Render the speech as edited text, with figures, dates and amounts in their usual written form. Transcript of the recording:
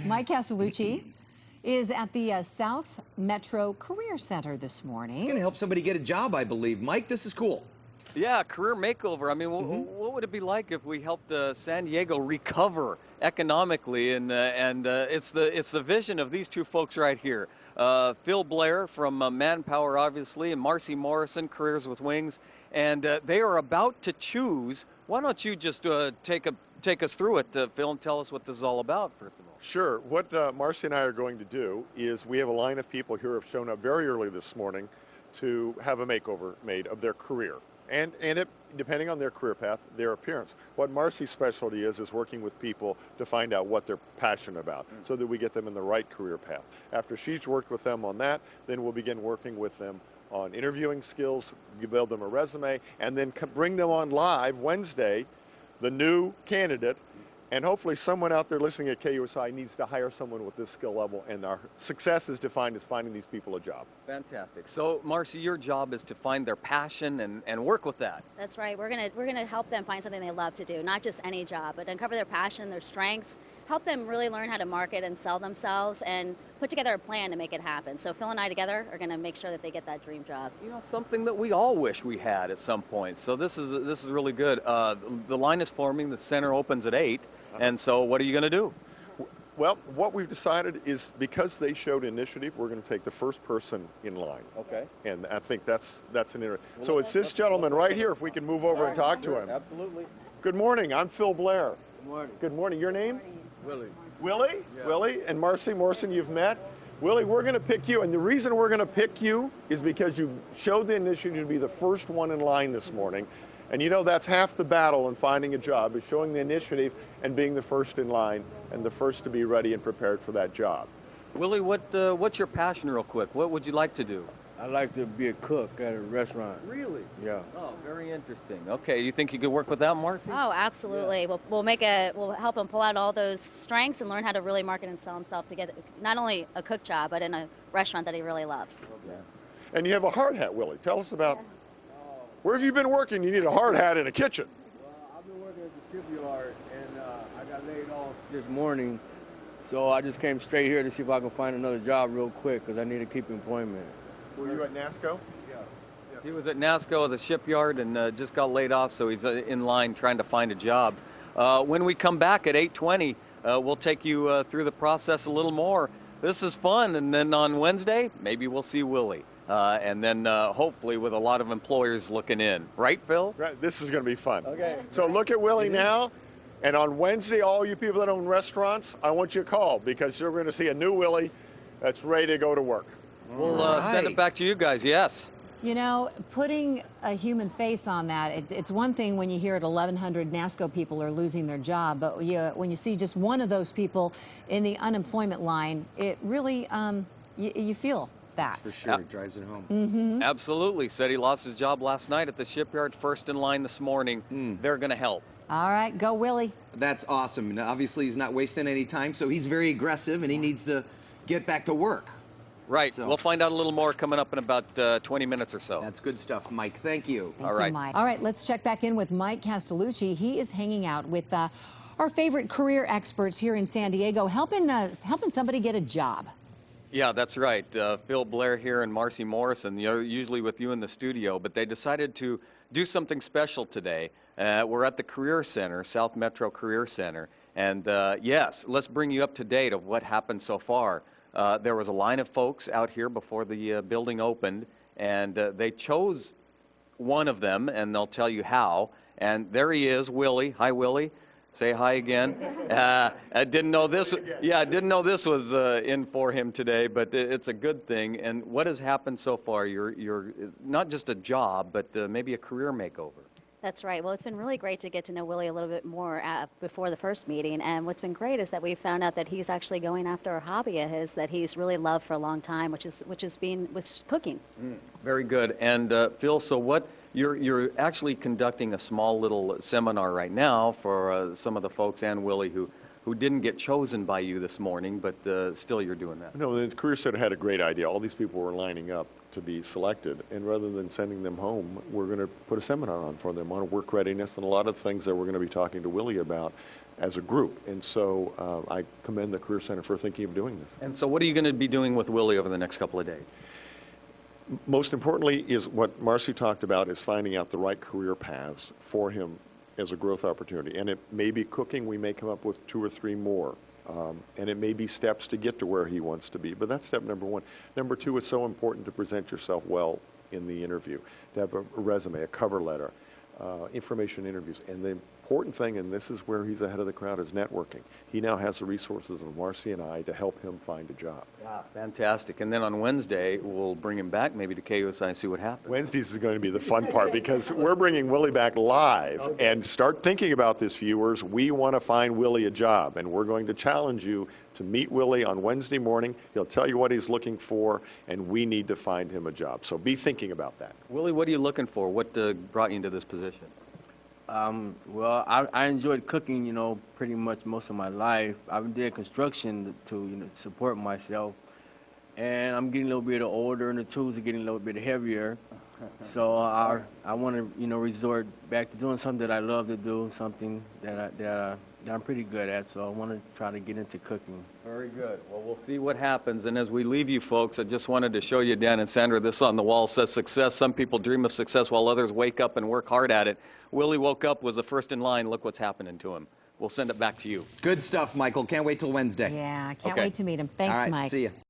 Mike Castellucci is at the South Metro Career Center this morning. Going to help somebody get a job, I believe. Mike, this is cool. Yeah, career makeover. I mean, what would it be like if we helped San Diego recover economically? And it's the vision of these two folks right here. Blair from Manpower, obviously, and Marcy Morrison, Careers with Wings, and they are about to choose. Why don't you just take us through it, Phil, and tell us what this is all about, first of all. Sure. What Marcy and I are going to do is we have a line of people here who have shown up very early this morning to have a makeover made of their career. And it, depending on their career path, their appearance. What Marcy's specialty is working with people to find out what they're passionate about so that we get them in the right career path. After she's worked with them on that, then we'll begin working with them on interviewing skills, you build them a resume, and then bring them on live Wednesday, the new candidate, and hopefully someone out there listening at KUSI needs to hire someone with this skill level, and our success is defined as finding these people a job. Fantastic. So, Marcy, your job is to find their passion and work with that. That's right. We're gonna help them find something they love to do, not just any job, but uncover their passion, their strengths, help them really learn how to market and sell themselves, and put together a plan to make it happen. So Phil and I together are going to make sure that they get that dream job. You know, something that we all wish we had at some point. So this is really good. The line is forming. The center opens at 8. And so what are you going to do? Well, what we've decided is because they showed initiative, we're going to take the first person in line. Okay. And I think that's an interesting. So it's this gentleman right here, if we can move over and talk to him. Absolutely. Good morning. I'm Phil Blair. Good morning. Good morning. Your name? Willie. Willie? Yeah. Willie and Marcy Morrison, you've met. Willie, we're going to pick you, and the reason we're going to pick you is because you showed the initiative to be the first one in line this morning. And you know that's half the battle in finding a job, is showing the initiative and being the first in line and the first to be ready and prepared for that job. Willie, what's your passion real quick? What would you like to do? I'd like to be a cook at a restaurant. Really? Yeah. Oh, very interesting. Okay, you think you could work with that, Marcy? Oh, absolutely. Yeah. We'll help them pull out all those strengths and learn how to really market and sell himself to get not only a cook job, but in a restaurant that he really loves. Okay. And you have a hard hat, Willie. Tell us about where have you been working? You need a hard hat in a kitchen. Well, I've been working at the shipyard, and I got laid off this morning, so I just came straight here to see if I can find another job real quick because I need to keep employment. Were you at NASCO? Yeah. He was at NASCO at the shipyard and just got laid off, so he's in line trying to find a job. When we come back at 8:20, we'll take you through the process a little more. This is fun, and then on Wednesday, maybe we'll see Willie. And then hopefully with a lot of employers looking in. Right, Phil? Right. This is going to be fun. Okay. So look at Willie now. And on Wednesday, all you people that own restaurants, I want you to call because you're going to see a new Willie that's ready to go to work. We'll send it back to you guys, yes. You know, putting a human face on that, it's one thing when you hear at 1,100 NASCO people are losing their job, but when you see just one of those people in the unemployment line, it really, you feel that. For sure, it drives it home. Mm-hmm. Absolutely. Said he lost his job last night at the shipyard, first in line this morning. They're going to help. All right, go Willie. That's awesome. And obviously, he's not wasting any time, so he's very aggressive, and he needs to get back to work. Right. So. We'll find out a little more coming up in about 20 minutes or so. That's good stuff, Mike. Thank you. Thank you, Mike. All right, let's check back in with Mike Castellucci. He is hanging out with our favorite career experts here in San Diego, helping somebody get a job. Yeah, that's right. Phil Blair here and Marcy Morrison, usually with you in the studio, but they decided to do something special today. We're at the Career Center, South Metro Career Center, and yes, let's bring you up to date of what happened so far. There was a line of folks out here before the building opened, and they chose one of them, and they'll tell you how. And there he is, Willie. Hi, Willie. Say hi again. I didn't know this. Yeah, I didn't know this was in for him today, but it's a good thing. And what has happened so far? You're not just a job, but maybe a career makeover. That's right. Well, it's been really great to get to know Willie a little bit more before the first meeting. And what's been great is that we found out that he's actually going after a hobby of his that he's really loved for a long time, which is cooking. Very good. And Phil, so what? You're actually conducting a small little seminar right now for some of the folks and Willie who didn't get chosen by you this morning, but still you're doing that. No, the Career Center had a great idea. All these people were lining up to be selected, and rather than sending them home, we're going to put a seminar on for them on work readiness and a lot of things that we're going to be talking to Willie about. as a group. And so I commend the Career Center for thinking of doing this. And so what are you going to be doing with Willie over the next couple of days? Most importantly is what Marcy talked about, is finding out the right career paths for him as a growth opportunity. And it may be cooking. We may come up with 2 or 3 more. And it may be steps to get to where he wants to be. But that's step number 1. Number 2, it's so important to present yourself well in the interview, to have a resume, a cover letter, information interviews. And the important thing, and this is where he's ahead of the crowd, is networking. He now has the resources of Marcy and I to help him find a job. Yeah, fantastic. And then on Wednesday, we'll bring him back maybe to KUSI and see what happens. Wednesdays is going to be the fun part, because we're bringing Willie back live. Okay. And start thinking about this, viewers. We want to find Willie a job, and we're going to challenge you to meet Willie on Wednesday morning. He'll tell you what he's looking for, and we need to find him a job. So be thinking about that. Willie, what are you looking for? What brought you into this position? Well, I enjoyed cooking, you know, pretty much most of my life. I've did construction to, you know, support myself. And I'm getting a little bit older, and the tools are getting a little bit heavier. So I want to, you know, resort back to doing something that I love to do, something that I'm pretty good at. So I want to try to get into cooking. Very good. Well, we'll see what happens. And as we leave you folks, I just wanted to show you, Dan and Sandra, this on the wall says success. Some people dream of success while others wake up and work hard at it. Willie woke up, was the first in line. Look what's happening to him. We'll send it back to you. Good stuff, Michael. Can't wait till Wednesday. Yeah, I can't wait to meet him. Thanks, All right, Mike. see you.